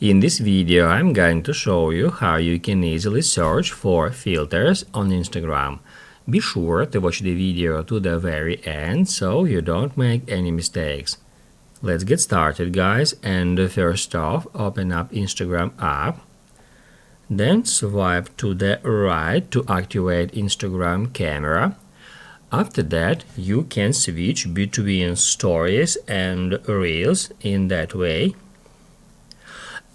In this video, I'm going to show you how you can easily search for filters on Instagram. Be sure to watch the video to the very end so you don't make any mistakes. Let's get started, guys, and first off, open up Instagram app. Then swipe to the right to activate Instagram camera. After that, you can switch between stories and reels in that way.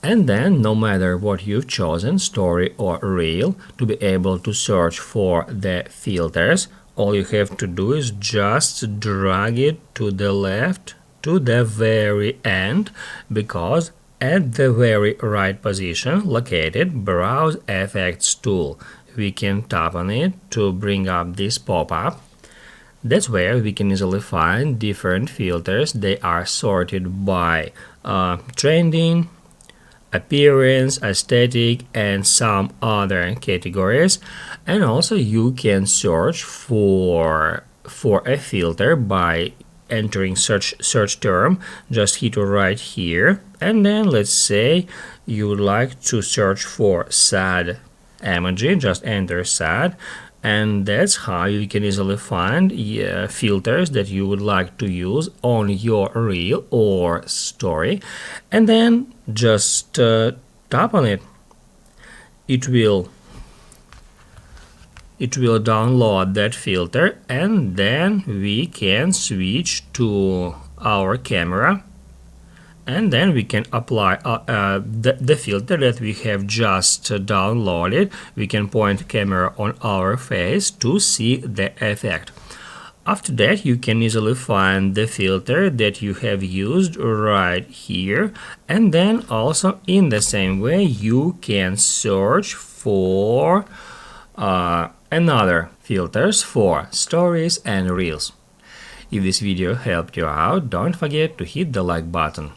And then, no matter what you've chosen, story or reel, to be able to search for the filters, all you have to do is just drag it to the left to the very end, because at the very right position located Browse Effects tool. We can tap on it to bring up this pop-up. That's where we can easily find different filters. They are sorted by trending, appearance, aesthetic, and some other categories. And also you can search for a filter by entering search term. Just hit right here, and then let's say you would like to search for sad emoji. Just enter sad, and that's how you can easily find filters that you would like to use on your reel or story. And then just tap on it. It will download that filter, and then we can switch to our camera, and then we can apply the filter that we have just downloaded. We can point camera on our face to see the effect. After that, you can easily find the filter that you have used right here, and then also in the same way you can search for another filters for stories and reels. If this video helped you out, don't forget to hit the like button.